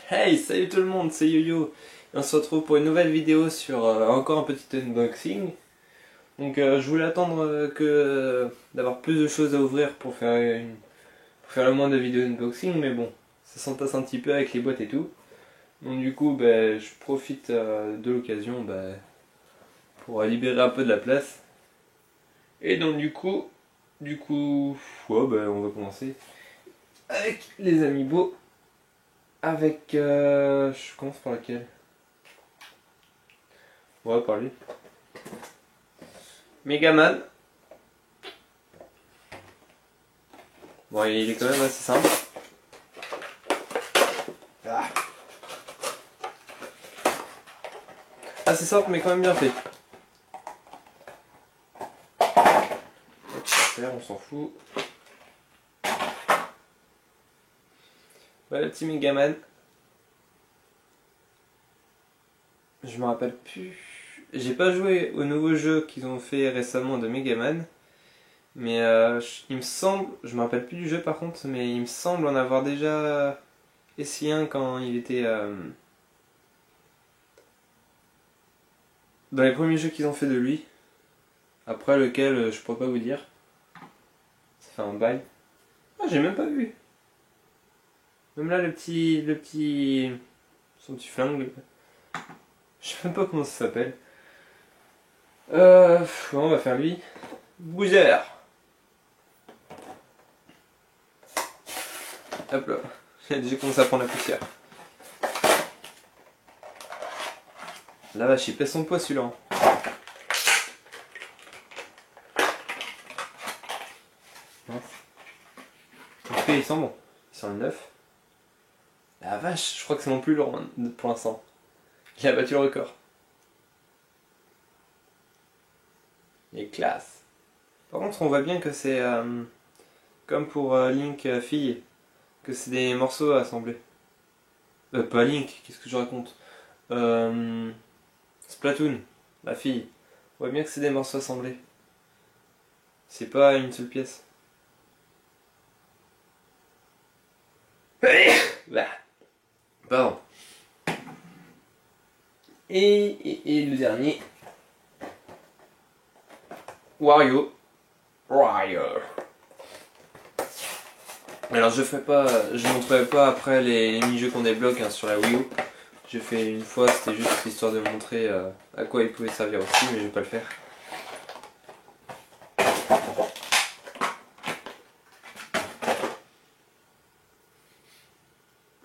Hey, salut tout le monde, c'est Yo-Yo. Et on se retrouve pour une nouvelle vidéo sur encore un petit unboxing. Donc je voulais attendre d'avoir plus de choses à ouvrir pour faire le moins de vidéos unboxing, mais bon, ça s'entasse un petit peu avec les boîtes et tout. Donc du coup, je profite de l'occasion pour libérer un peu de la place. Et donc ouais, on va commencer avec les amiibo. Avec, je commence par lequel? On va parler. Megaman. Bon, il est quand même assez simple. Assez simple, mais quand même bien fait. On s'en fout. Voilà le petit Megaman. Je me rappelle plus. J'ai pas joué au nouveau jeu qu'ils ont fait récemment de Megaman. Mais il me semble, je me rappelle plus du jeu par contre, mais il me semble en avoir déjà essayé un quand il était dans les premiers jeux qu'ils ont fait de lui. Après lequel je pourrais pas vous dire. Ça fait un bail. Ah, j'ai même pas vu. Même là son petit flingue. Je sais même pas comment ça s'appelle. On va faire lui. Boozer. Hop là. J'ai déjà commencé à prendre la poussière. La vache, il pèse son poids celui-là. En tout cas, il sent bon. Il sent le neuf. La vache, je crois que c'est mon plus lourd pour l'instant. Il a battu le record. Il est classe. Par contre, on voit bien que c'est comme pour Link fille, que c'est des morceaux à assembler. Pas Link, qu'est-ce que je raconte? Splatoon, la fille. On voit bien que c'est des morceaux assemblés. C'est pas une seule pièce. Bah. Pardon. Et le dernier. Wario. Alors je montrerai pas après les mini-jeux qu'on débloque sur la Wii U. J'ai fait une fois, c'était juste histoire de montrer à quoi il pouvait servir aussi, mais je vais pas le faire.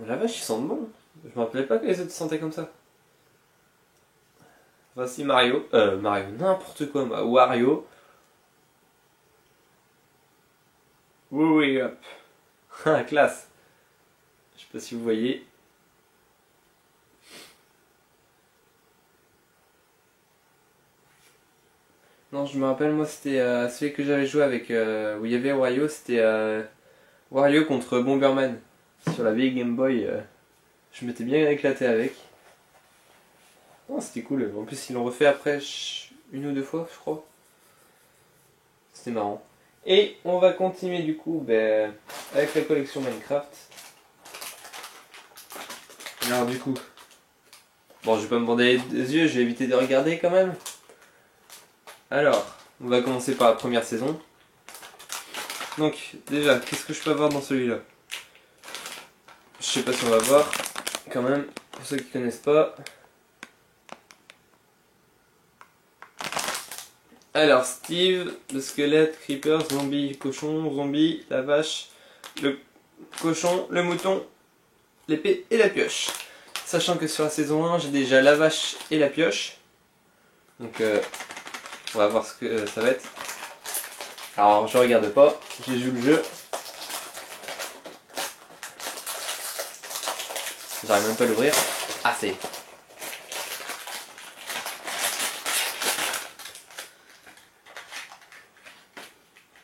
La vache, ils sentent bon. Je me rappelais pas que les autres sentaient comme ça. Voici Mario, n'importe quoi, Wario. Oui, hop. Ah, classe. Je sais pas si vous voyez. Non, je me rappelle, moi, c'était celui que j'avais joué avec, où il y avait Wario, c'était Wario contre Bomberman. Sur la vieille Game Boy, je m'étais bien éclaté avec. Oh, c'était cool. En plus, ils l'ont refait après une ou deux fois, je crois. C'était marrant. Et on va continuer du coup avec la collection Minecraft. Alors du coup, bon, je vais pas me bander les yeux, je vais éviter de regarder quand même. Alors, on va commencer par la première saison. Donc, déjà, qu'est-ce que je peux avoir dans celui-là? Je sais pas si on va voir, quand même, pour ceux qui connaissent pas. Alors, Steve, le squelette, Creeper, zombie, cochon, zombie, la vache, le cochon, le mouton, l'épée et la pioche. Sachant que sur la saison 1, j'ai déjà la vache et la pioche. Donc, on va voir ce que ça va être. Alors, je regarde pas, j'ai joué le jeu. J'arrive même pas à l'ouvrir. Ah, c'est.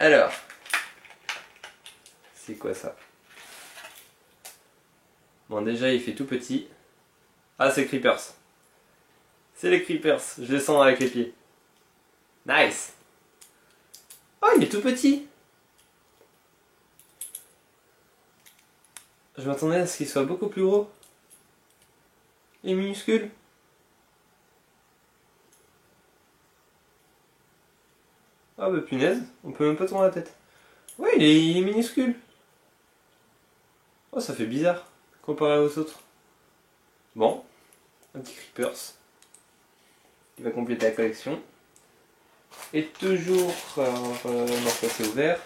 Alors, c'est quoi ça? Bon, déjà, il fait tout petit. Ah, c'est Creepers. C'est les Creepers, je les sens avec les pieds. Nice! Oh, il est tout petit! Je m'attendais à ce qu'il soit beaucoup plus gros. Il est minuscule. Ah bah punaise, on peut même pas tourner la tête. Ouais, il est minuscule. Oh, ça fait bizarre, comparé aux autres. Bon, un petit Creepers. Il va compléter la collection. Et toujours, non, ça c'est ouvert.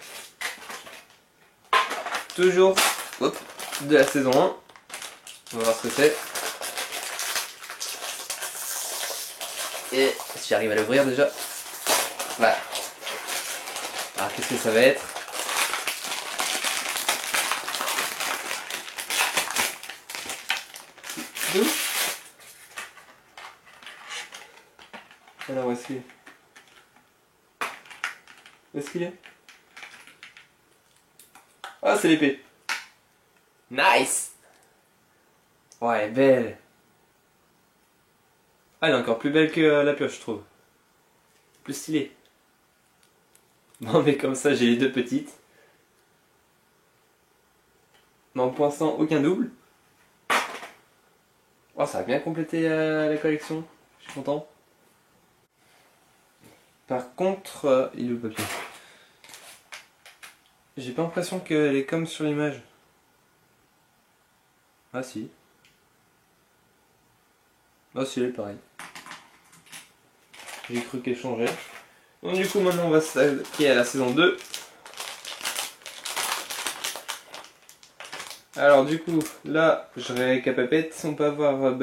Toujours, hop, de la saison 1. On va voir ce que c'est. Et si j'arrive à l'ouvrir déjà. Voilà. Alors qu'est-ce que ça va être? D'où? Alors où est-ce qu'il est? Où est-ce qu'il est? Ah, c'est l'épée. Nice! Oh, elle est belle. Ah, elle est encore plus belle que la pioche, je trouve. Plus stylée. Bon, mais comme ça, j'ai les deux petites. Non, pour l'instant, aucun double. Oh, ça a bien complété la collection. Je suis content. Par contre, il est où le papier? J'ai pas l'impression qu'elle est comme sur l'image. Ah si. Ah si, elle est pareille. J'ai cru qu'elle changeait. Donc du coup maintenant on va s'attaquer à la saison 2. Alors du coup, là, je récapépète. On peut avoir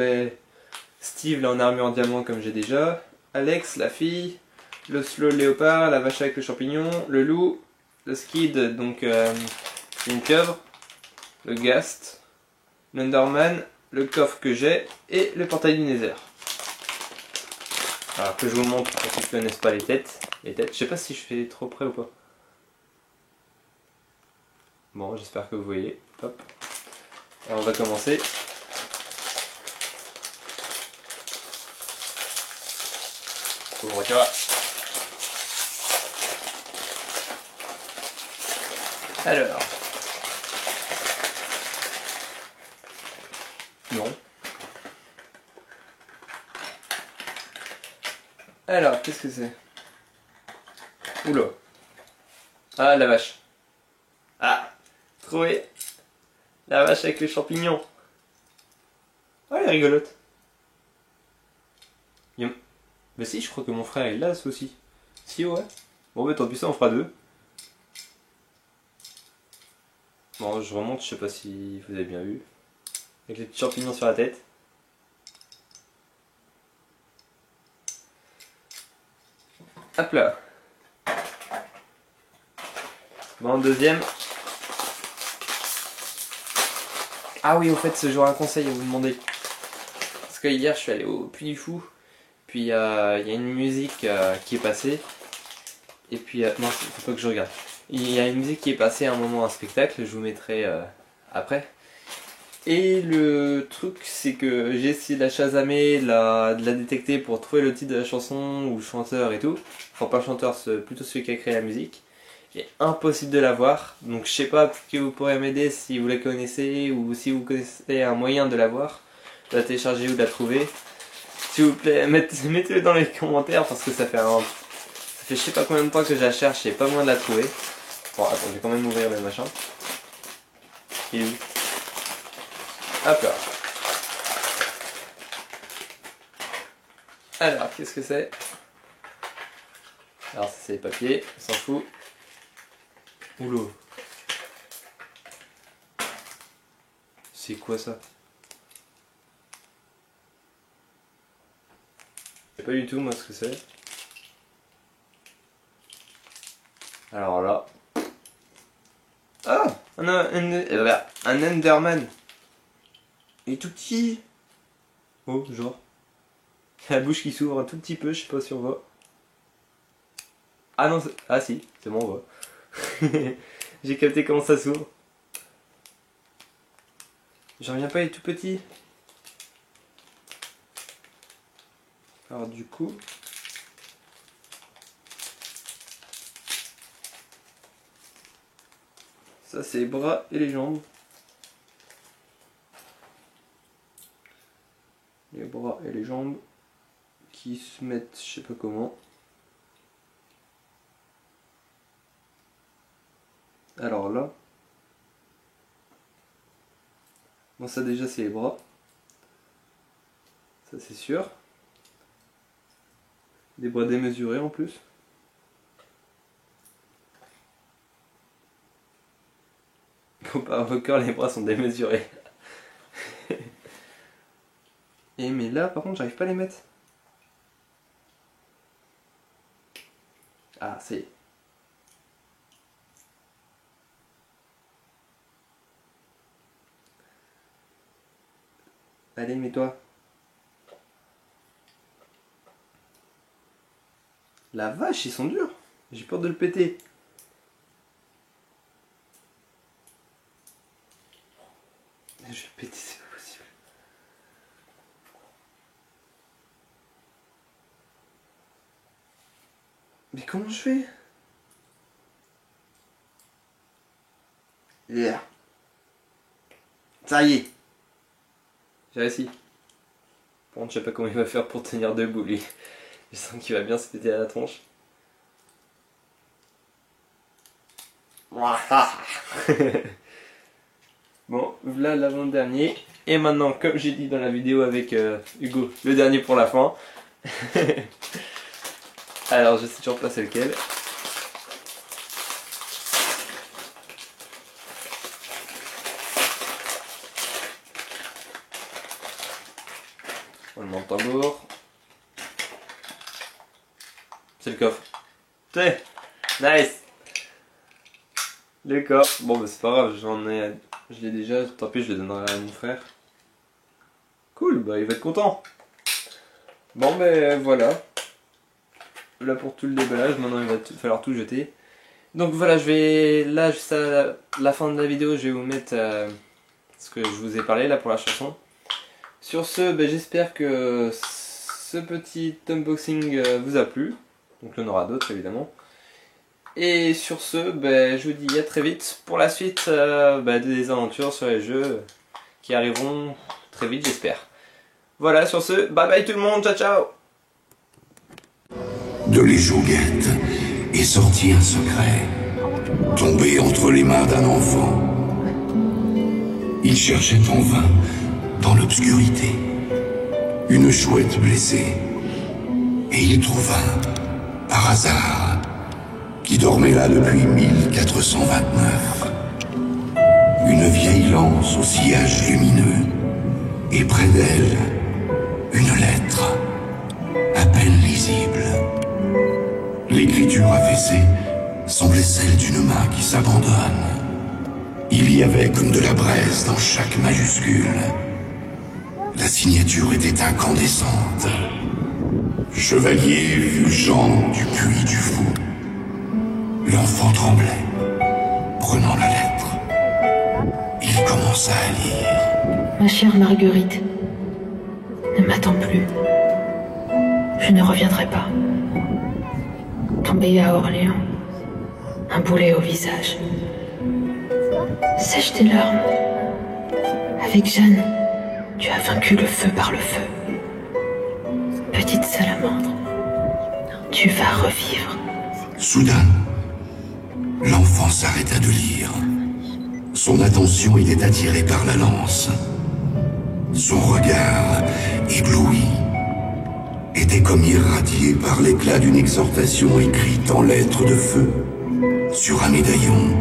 Steve là en armure en diamant comme j'ai déjà. Alex, la fille. Le slow léopard, la vache avec le champignon. Le loup. Le skid, donc une pieuvre. Le ghast. L'Enderman. Le coffre que j'ai. Et le portail du Nether. Alors que je vous montre pour ceux qui ne connaissent pas les têtes. Je sais pas si je fais trop près ou pas. Bon, j'espère que vous voyez. Hop. Alors on va commencer. Ouvre-toi. Alors. Non. Alors, qu'est-ce que c'est? Oula. Ah, la vache. Ah, trouvé. La vache avec les champignons. Ah, elle est rigolote. Mais si, je crois que mon frère il l'a, ça aussi. Si, ouais. Bon, bah tant pis, ça, on fera deux. Bon, je remonte, je sais pas si vous avez bien vu. Avec les petits champignons sur la tête. Hop là. Bon, deuxième. Ah oui, au fait, j'aurais un conseil à vous demander. Parce que hier, je suis allé au Puy du Fou. Puis il y a une musique qui est passée. Et puis, non, faut pas que je regarde. Il y a une musique qui est passée à un moment, un spectacle, je vous mettrai après. Et le truc, c'est que j'ai essayé de la chasamer, de la détecter pour trouver le titre de la chanson ou le chanteur et tout. Enfin, pas le chanteur, c'est plutôt celui qui a créé la musique. Et impossible de la voir. Donc, je sais pas, peut-être que vous pourrez m'aider si vous la connaissez ou si vous connaissez un moyen de la voir, de la télécharger ou de la trouver. S'il vous plaît, mettez-le dans les commentaires parce que ça fait je sais pas combien de temps que je la cherche et pas moyen de la trouver. Bon, attends, je vais quand même ouvrir le machin. Il est où? Hop là. Alors, qu'est-ce que c'est? Alors, ça c'est les papiers, on s'en fout. Oula. C'est quoi ça? Je sais pas du tout moi ce que c'est. Alors là. Ah, un Enderman. Il est tout petit. Oh, genre. La bouche qui s'ouvre un tout petit peu, je sais pas si on voit. Ah non, ah si, c'est bon, on voit. J'ai capté comment ça s'ouvre. J'en reviens pas, il est tout petit. Alors du coup... Ça c'est les bras et les jambes. les bras et les jambes qui se mettent je sais pas comment. Alors là, bon ça déjà c'est les bras, ça c'est sûr. Des bras démesurés en plus. Comparé au corps, les bras sont démesurés. Et mais là par contre j'arrive pas à les mettre. Ah c'est... Allez mets-toi. La vache ils sont durs. J'ai peur de le péter. Je vais le péter, c'est pas possible. Mais comment je fais? Yeah. Ça y est. J'ai réussi. Par contre, je sais pas comment il va faire pour tenir debout lui. Je sens qu'il va bien se péter à la tronche. Bon, voilà l'avant-dernier. Et maintenant, comme j'ai dit dans la vidéo avec Hugo, le dernier pour la fin. Alors, je sais toujours pas c'est lequel. On le met en tambour. C'est le coffre. C'est nice. Le coffre. Bon, bah c'est pas grave, je l'ai déjà. Tant pis, je le donnerai à mon frère. Cool, bah il va être content. Bon, ben voilà. Là pour tout le déballage, maintenant il va falloir tout jeter. Donc voilà, je vais là juste à la fin de la vidéo, je vais vous mettre ce que je vous ai parlé là pour la chanson. Sur ce, ben, j'espère que ce petit unboxing vous a plu. Donc il y en aura d'autres évidemment. Et sur ce, ben, je vous dis à très vite pour la suite ben, des aventures sur les jeux qui arriveront très vite j'espère. Voilà, sur ce, bye bye tout le monde, ciao ciao. De l'échauguette est sorti un secret, tombé entre les mains d'un enfant. Il cherchait en vain, dans l'obscurité, une chouette blessée. Et il trouva, par hasard, qui dormait là depuis 1429, une vieille lance au sillage lumineux, et près d'elle, une lettre, à peine lisible. L'écriture affaissée semblait celle d'une main qui s'abandonne. Il y avait comme de la braise dans chaque majuscule. La signature était incandescente. Chevalier Fulgent du Puy du Fou. L'enfant tremblait, prenant la lettre. Il commença à lire. Ma chère Marguerite, ne m'attends plus. Je ne reviendrai pas. Tombé à Orléans, un boulet au visage. Sèche tes larmes. Avec Jeanne, tu as vaincu le feu par le feu. Petite salamandre, tu vas revivre. Soudain, l'enfant s'arrêta de lire. Son attention était attirée par la lance. Son regard, ébloui, était comme irradié par l'éclat d'une exhortation écrite en lettres de feu, sur un médaillon,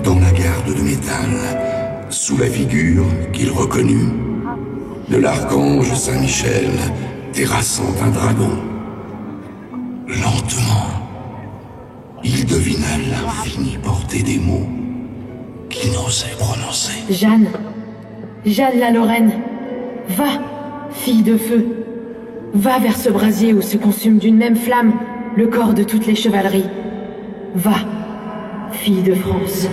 dans la garde de métal, sous la figure qu'il reconnut, de l'archange Saint-Michel, terrassant un dragon. Lentement, il devina l'infinie portée des mots qu'il n'osait prononcer. Jeanne, Jeanne la Lorraine, va, fille de feu. Va vers ce brasier où se consume d'une même flamme le corps de toutes les chevaleries. Va, fille de France.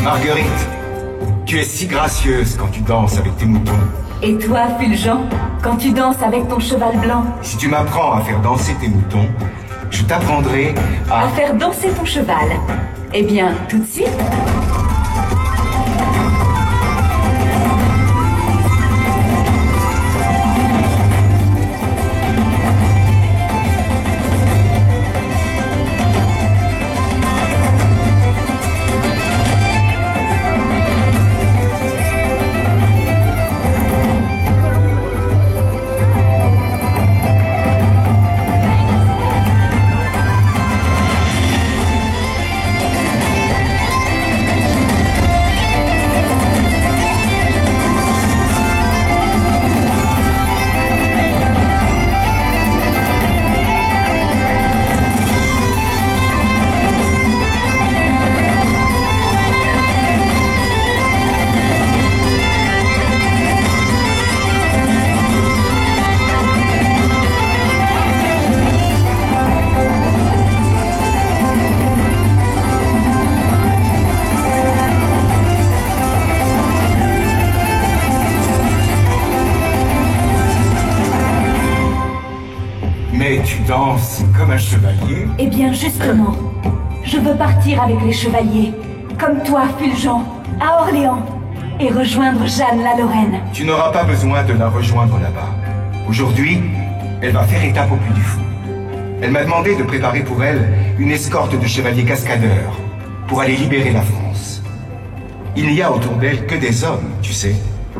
Marguerite, tu es si gracieuse quand tu danses avec tes moutons. Et toi, Fulgent, quand tu danses avec ton cheval blanc? Si tu m'apprends à faire danser tes moutons, je t'apprendrai à... À faire danser ton cheval. Eh bien, tout de suite. Mais tu danses comme un chevalier. Eh bien, justement, je veux partir avec les chevaliers, comme toi, Fulgent, à Orléans, et rejoindre Jeanne la Lorraine. Tu n'auras pas besoin de la rejoindre là-bas. Aujourd'hui, elle va faire étape au Puy du Fou. Elle m'a demandé de préparer pour elle une escorte de chevaliers cascadeurs pour aller libérer la France. Il n'y a autour d'elle que des hommes, tu sais.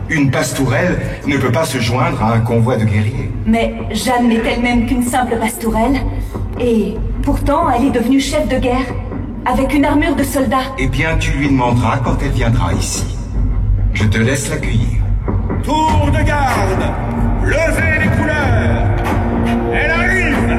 Une pastourelle ne peut pas se joindre à un convoi de guerriers. Mais Jeanne n'est elle-même qu'une simple pastourelle. Et pourtant, elle est devenue chef de guerre, avec une armure de soldat. Eh bien, tu lui demanderas quand elle viendra ici. Je te laisse l'accueillir. Tour de garde! Levez les couleurs! Elle arrive!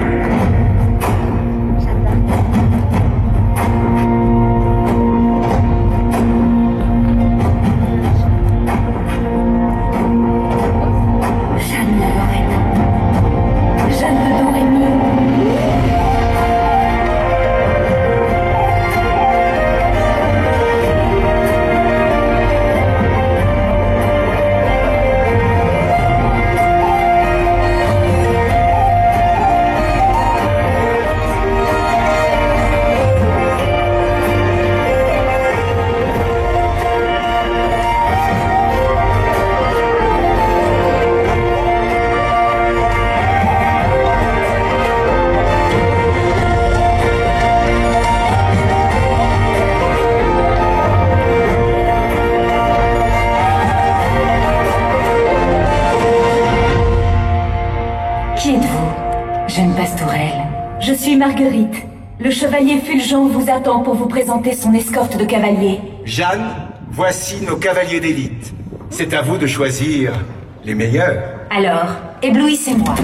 Qui êtes-vous, jeune pastourelle? Je suis Marguerite. Le chevalier Fulgent vous attend pour vous présenter son escorte de cavaliers. Jeanne, Voici nos cavaliers d'élite. C'est à vous de choisir les meilleurs. Alors, éblouissez-moi.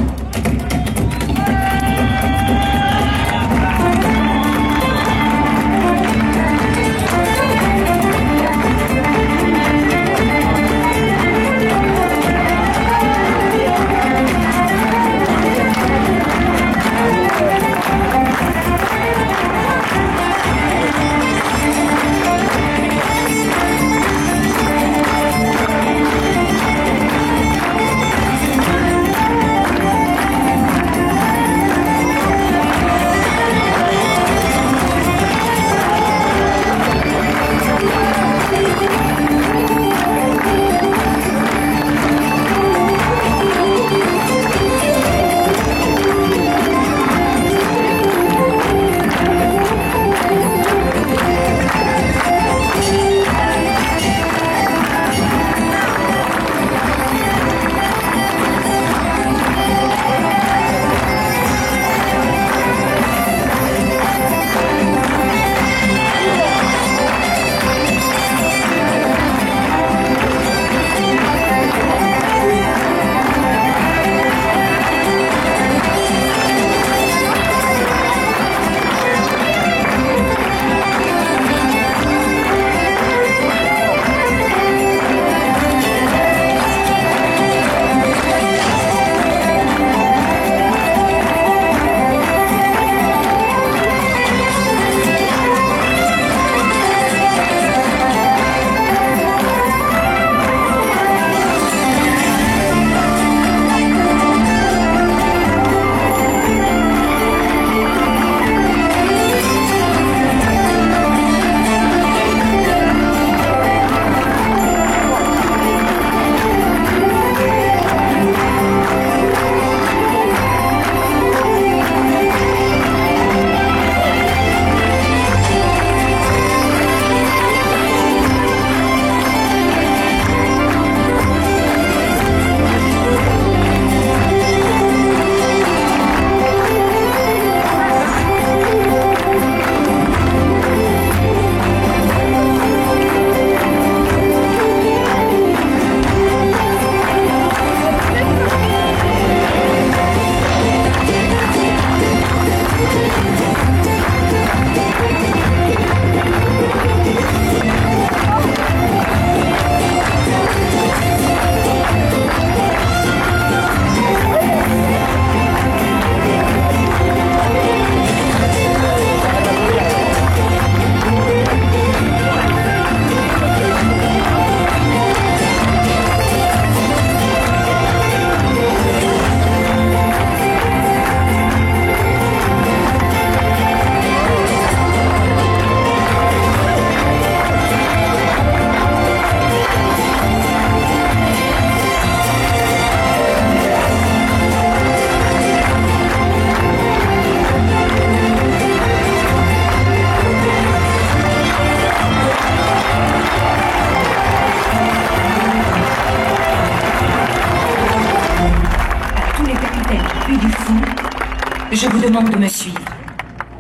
Je vous demande de me suivre.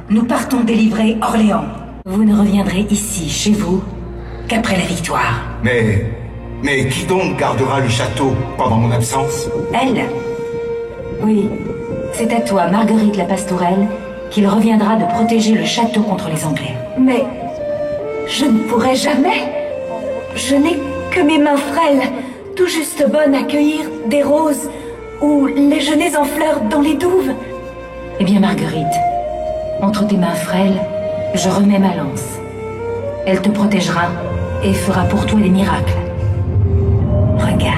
Nous partons délivrer Orléans. Vous ne reviendrez ici, chez vous, qu'après la victoire. Mais qui donc gardera le château pendant mon absence? Elle? Oui, c'est à toi, Marguerite la Pastourelle, qu'il reviendra de protéger le château contre les Anglais. Mais je ne pourrai jamais. Je n'ai que mes mains frêles, tout juste bonnes à cueillir des roses ou les genêts en fleurs dans les douves. Eh bien, Marguerite, entre tes mains frêles, je remets ma lance. Elle te protégera et fera pour toi des miracles. Regarde.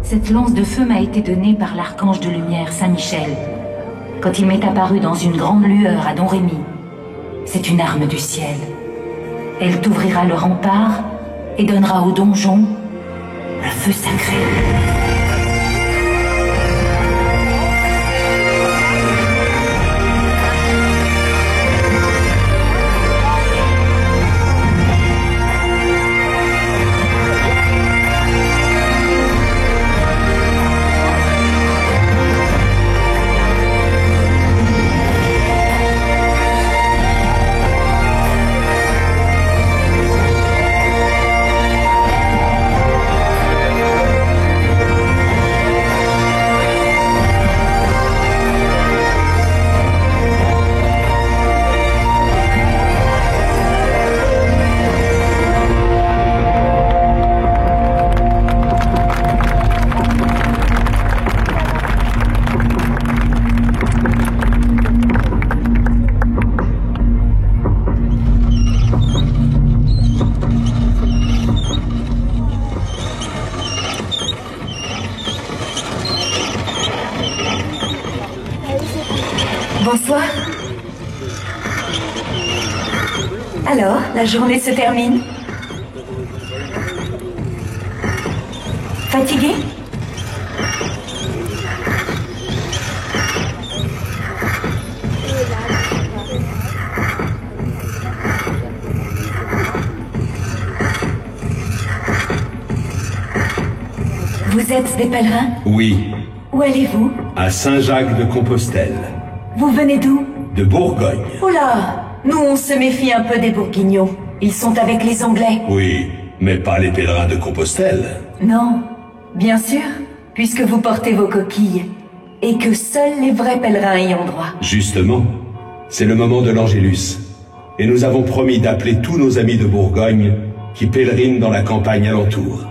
Cette lance de feu m'a été donnée par l'archange de lumière Saint-Michel, quand il m'est apparu dans une grande lueur à Don Rémy. C'est une arme du ciel. Elle t'ouvrira le rempart et donnera au donjon le feu sacré. Bonsoir. Alors, la journée se termine? Fatigué? Vous êtes des pèlerins? Oui, Où allez-vous? à Saint-Jacques-de-Compostelle, Vous venez d'où? de Bourgogne. Oula! Nous, on se méfie un peu des Bourguignons. Ils sont avec les Anglais. Oui, mais pas les pèlerins de Compostelle. Non, bien sûr, puisque vous portez vos coquilles. Et que seuls les vrais pèlerins y ont droit. Justement, c'est le moment de l'Angélus. Et nous avons promis d'appeler tous nos amis de Bourgogne qui pèlerinent dans la campagne alentour.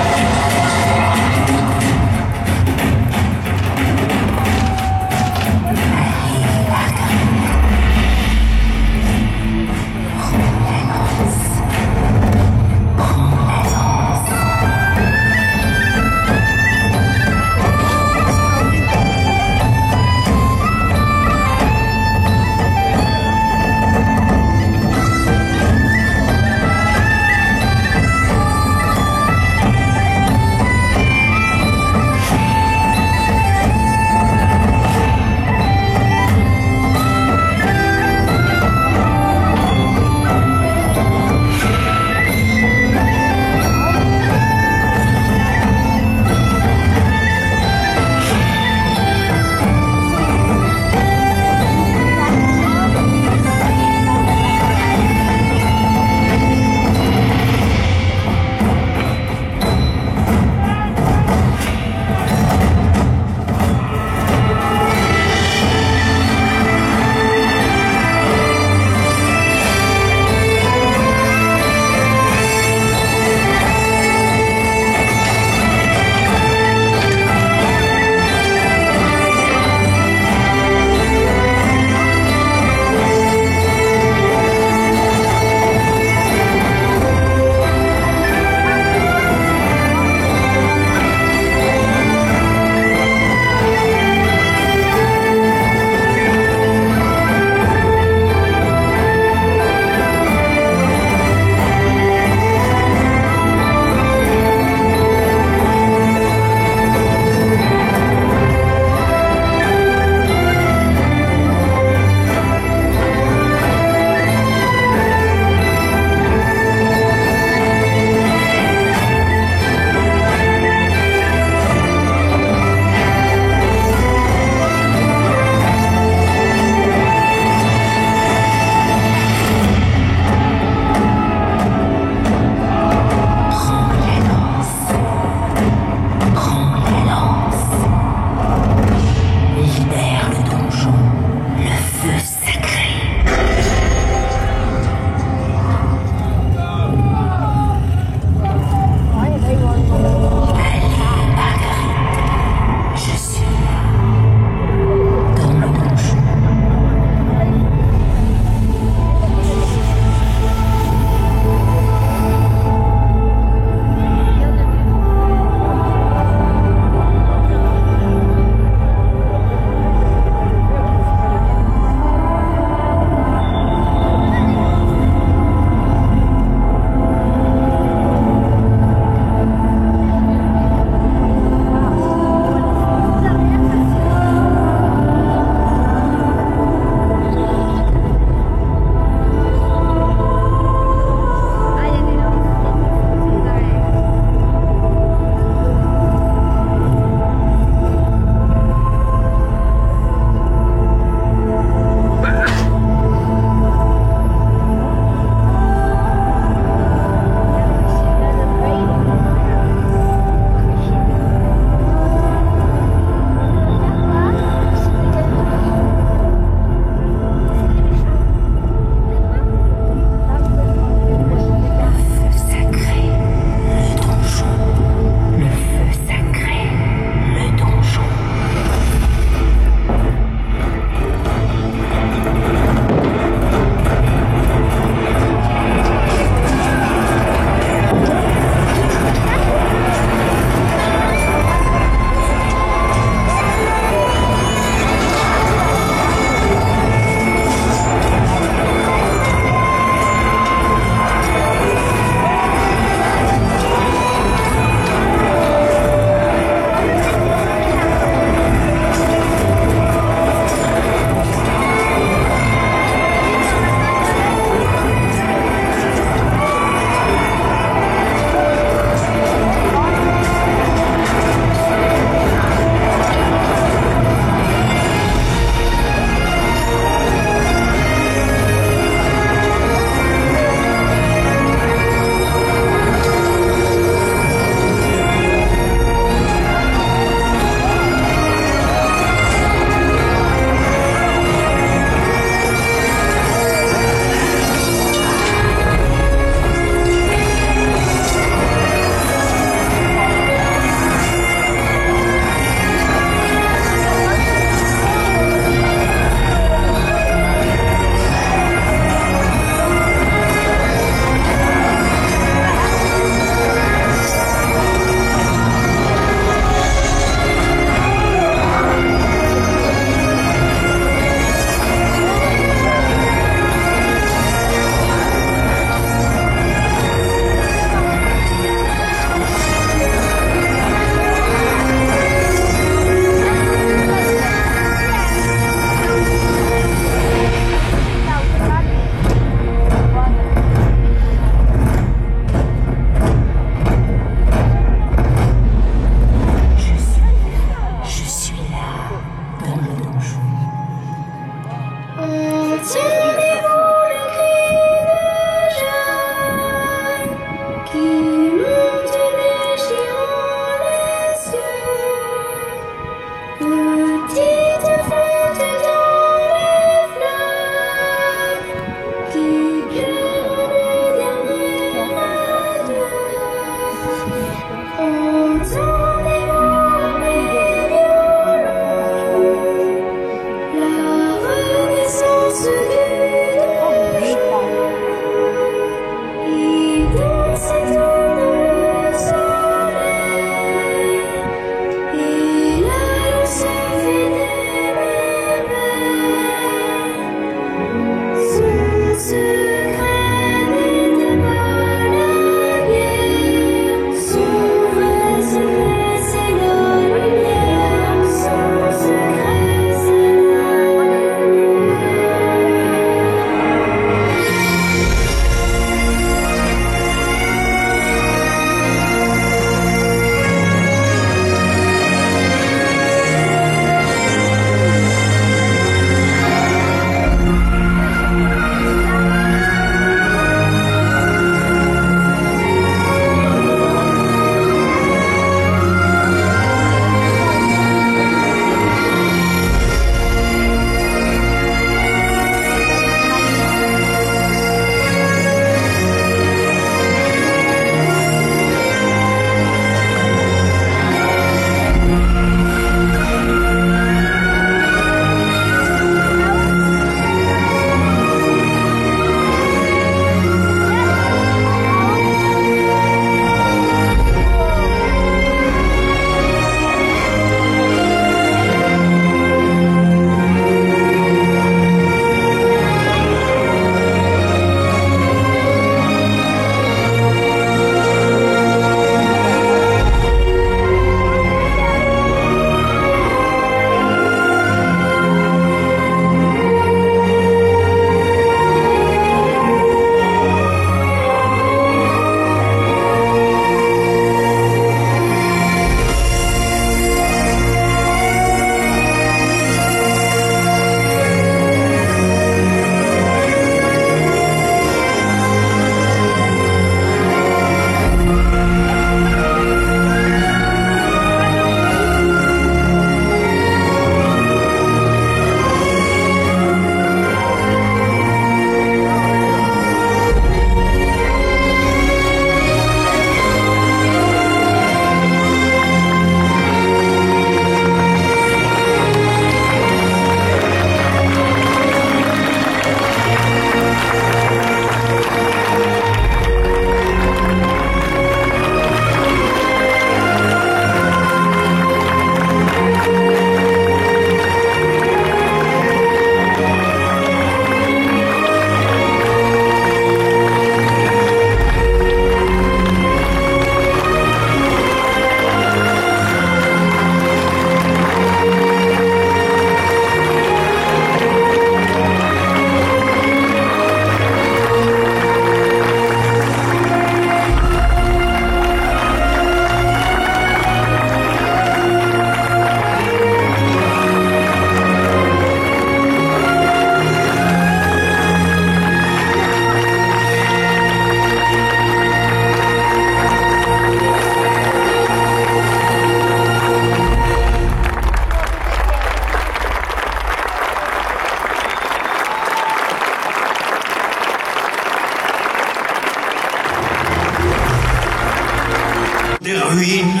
ruines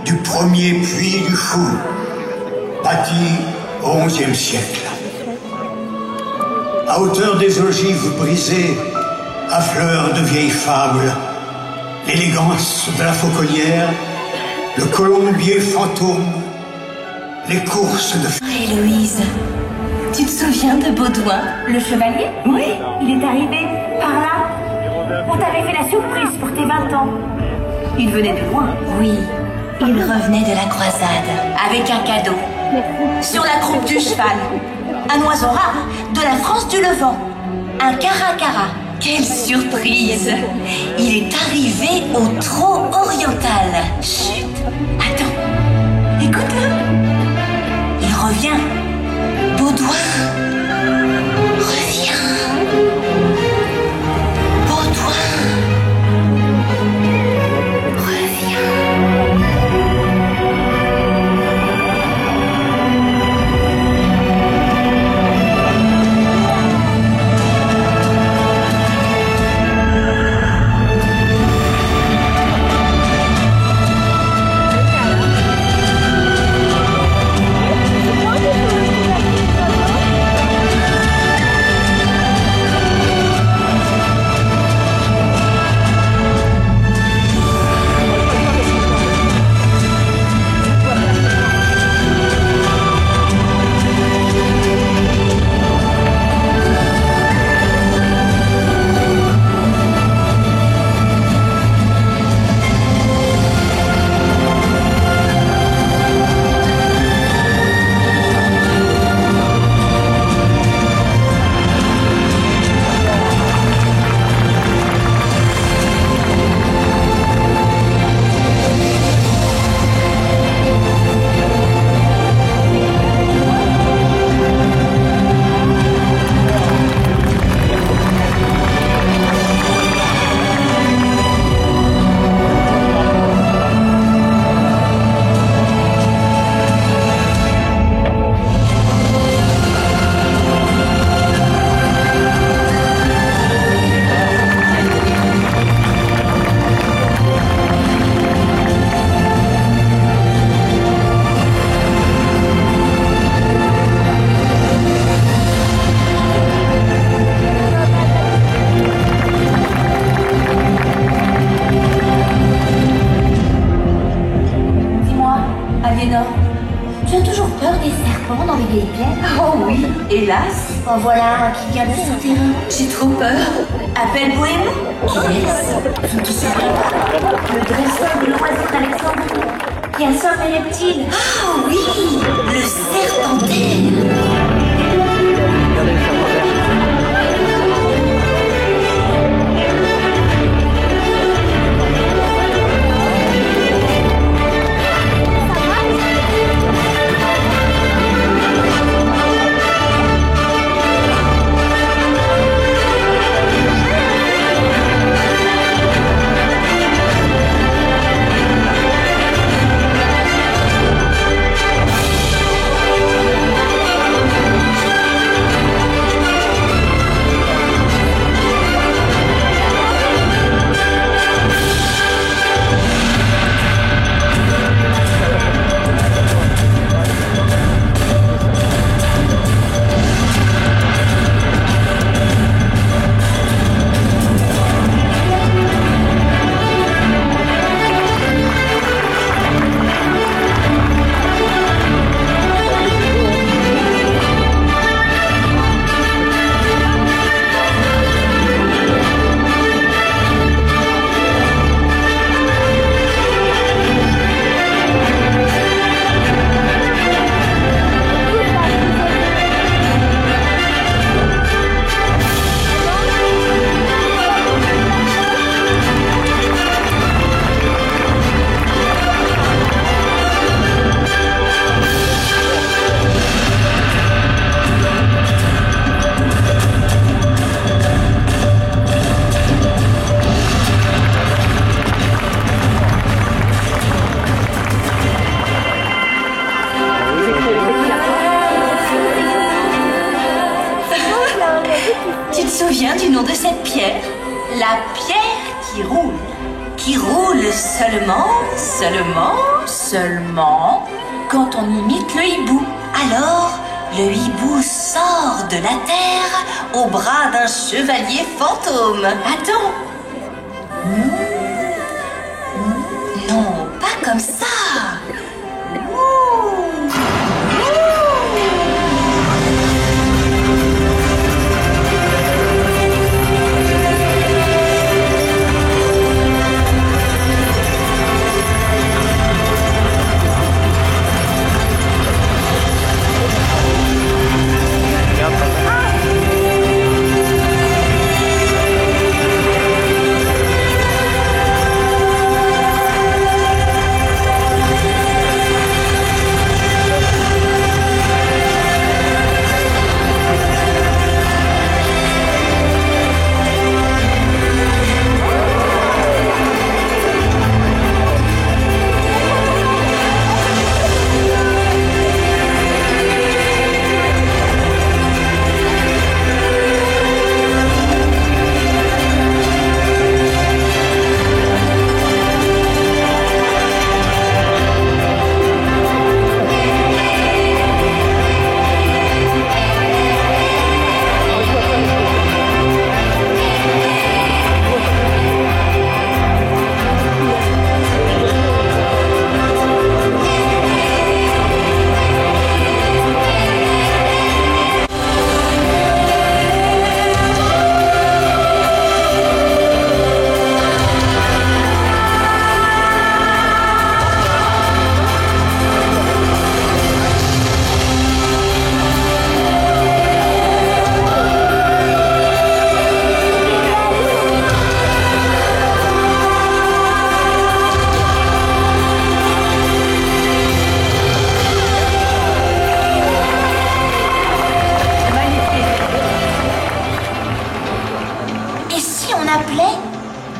du premier puits du Fou, bâti au XIe siècle. À hauteur des ogives brisées, affleurent de vieilles fables, l'élégance de la fauconnière, le colombier fantôme, les courses de... Héloïse, tu te souviens de Baudouin, le chevalier? Oui, il est arrivé par là. On t'avait fait la surprise pour tes 20 ans. Il venait de loin. Oui, il revenait de la croisade avec un cadeau. Sur la croupe du cheval, un oiseau rare de la France du Levant, un caracara. Quelle surprise! Il est arrivé au trot oriental. Chut! Attends, écoute-le. Il revient. Baudouin revient. Baudouin revient. Tu as toujours peur des serpents dans les vieilles pierres? Oh oui, hélas. En voilà un qui vient de souterrain. J'ai trop peur. Appelle Bohémond. Qui est-ce? Je ne te souviens pas. Le dresseur de l'oiseau d'Alexandrie qui assomme les reptiles. Ah oui, le serpentaire. Tu te souviens du nom de cette pierre? La pierre qui roule. qui roule seulement quand on imite le hibou. Alors, le hibou sort de la terre au bras d'un chevalier fantôme. Attends. Non, pas comme ça.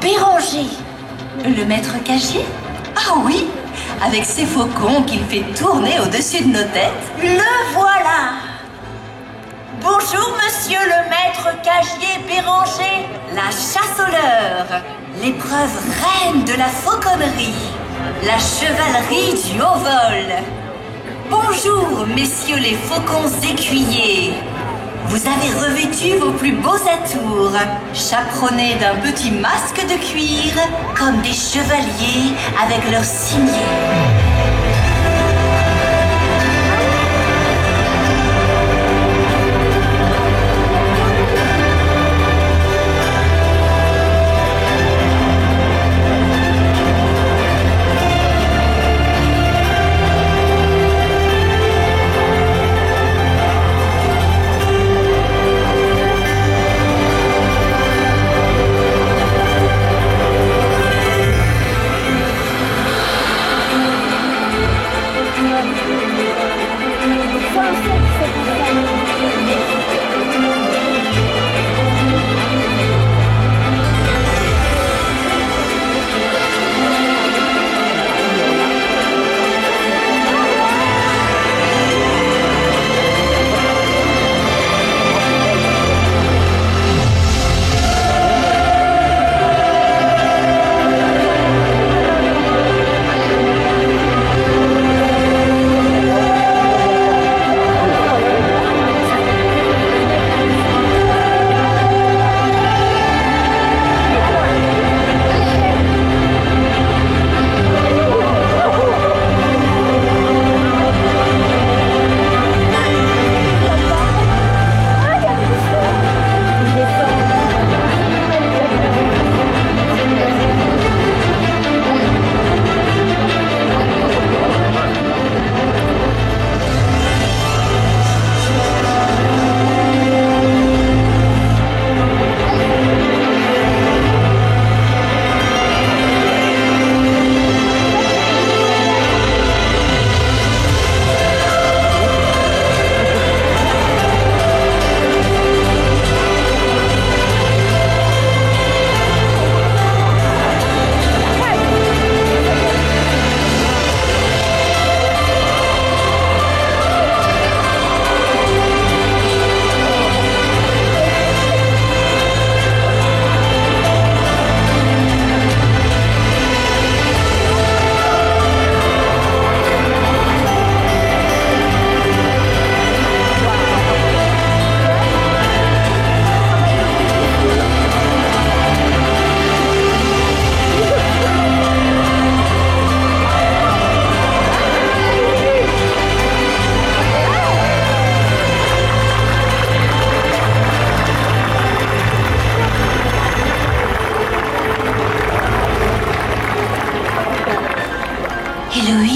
Béranger, le maître cagier? Ah oui, avec ses faucons qu'il fait tourner au-dessus de nos têtes. Le voilà! Bonjour, monsieur le maître cagier Béranger, la chasse au leurre, l'épreuve reine de la fauconnerie, la chevalerie du haut vol. Bonjour, messieurs les faucons écuyers. Vous avez revêtu vos plus beaux atours, chaperonnés d'un petit masque de cuir, comme des chevaliers avec leur cimier.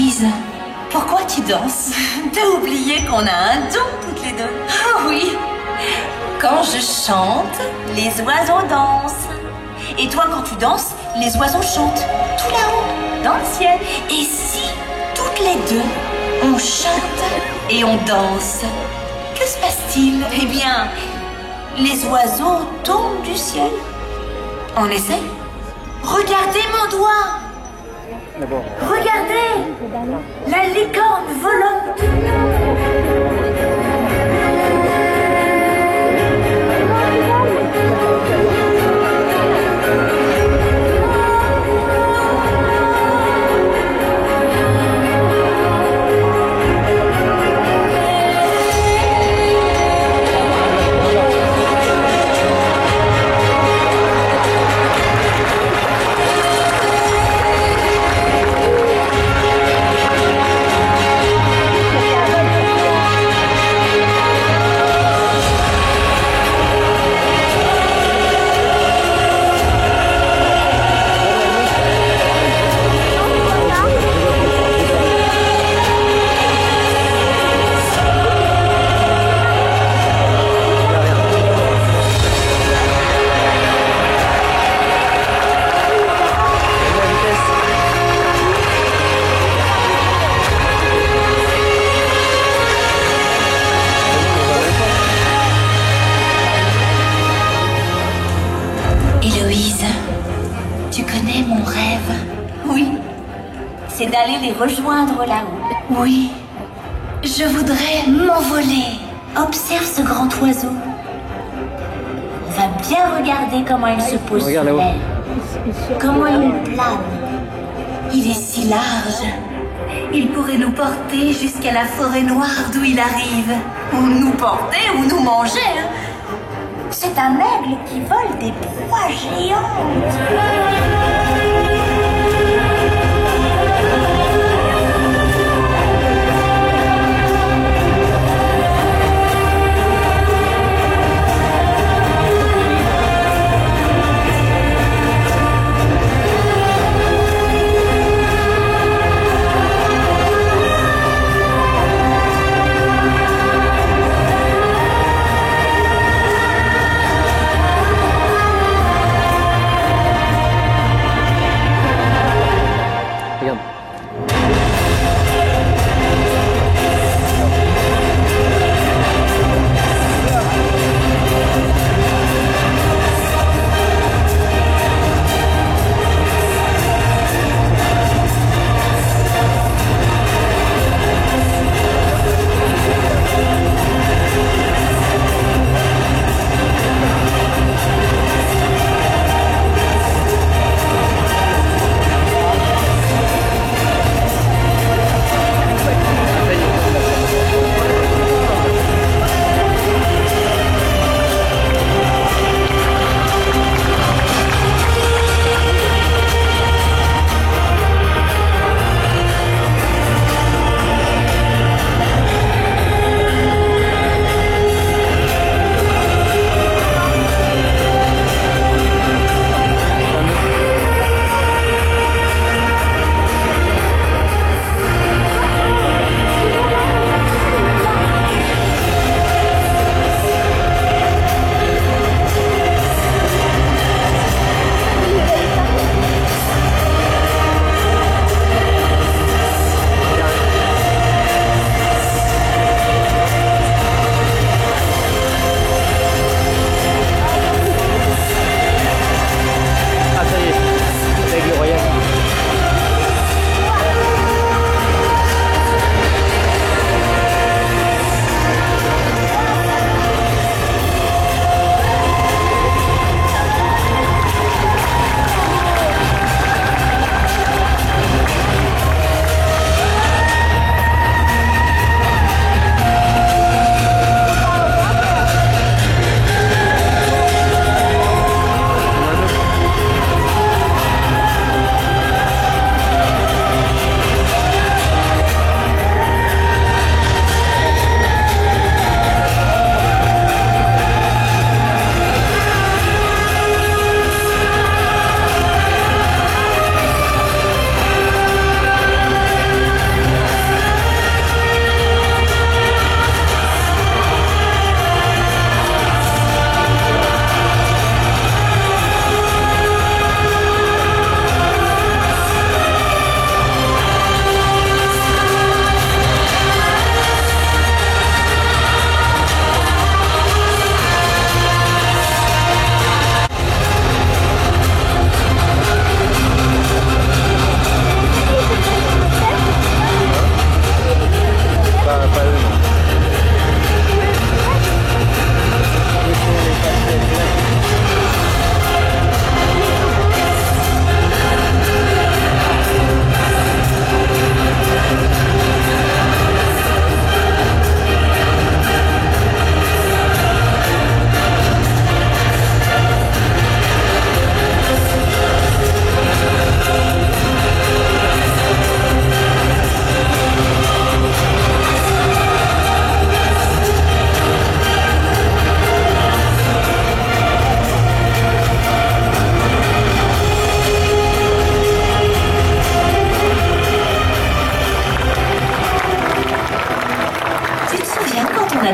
Héloïse, pourquoi tu danses? T'as oublié qu'on a un don toutes les deux. Ah oui. Quand je chante, les oiseaux dansent. Et toi, quand tu danses, les oiseaux chantent. Tout là-haut, dans le ciel. Et si, toutes les deux, on chante et on danse, que se passe-t-il? Eh bien, les oiseaux tombent du ciel. On essaie? Regardez mon doigt! Regardez! La licorne volante! Héloïse, tu connais mon rêve? Oui, c'est d'aller les rejoindre là-haut. Oui, je voudrais m'envoler. Observe ce grand oiseau. On va bien regarder comment il se pose sur l'air. Comment il plane. Il est si large. Il pourrait nous porter jusqu'à la forêt noire d'où il arrive. Ou nous porter ou nous manger. C'est un aigle qui vole des proies géantes.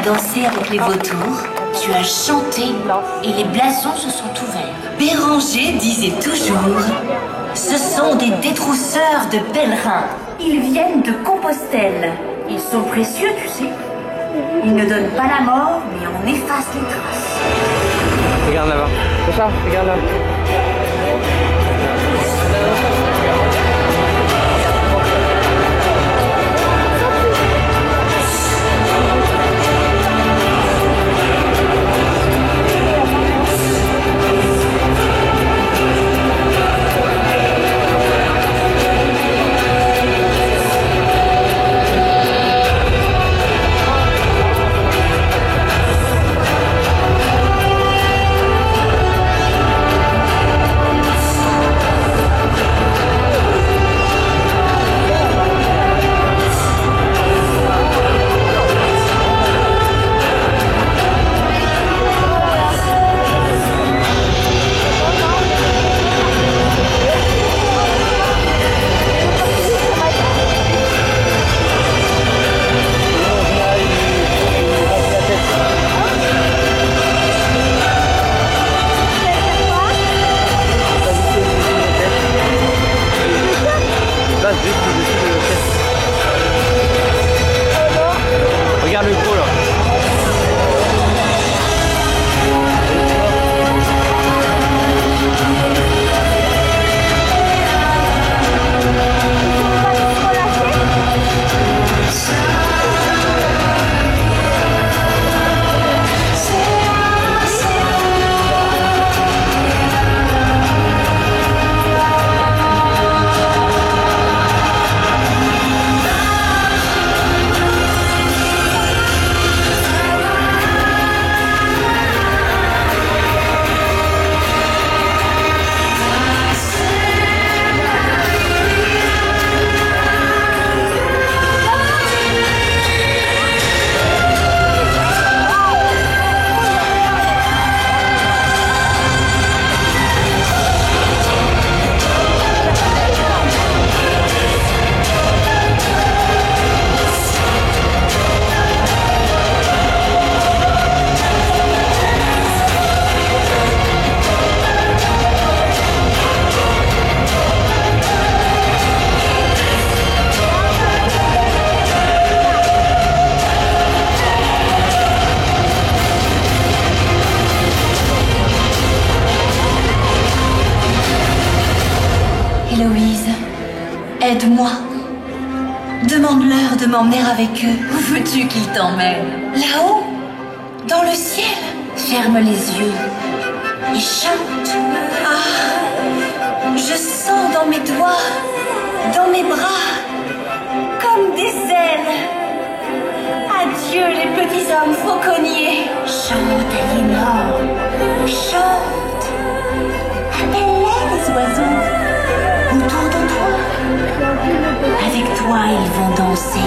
dansé avec les vautours, tu as chanté et les blasons se sont ouverts. Béranger disait toujours: ce sont des détrousseurs de pèlerins. Ils viennent de Compostelle. Ils sont précieux, tu sais. Ils ne donnent pas la mort, mais on efface les traces. Regarde là-bas. C'est ça, regarde là. Regarde le gros là. Héloïse, aide-moi. Demande-leur de m'emmener avec eux. Où veux-tu qu'ils t'emmènent? Là-haut? Dans le ciel? Ferme les yeux et chante. Ah, je sens dans mes doigts, dans mes bras, comme des ailes. Adieu les petits hommes fauconniers. Chante, Aliénor, chante. Appelle-les les oiseaux autour de toi. Avec toi, ils vont danser.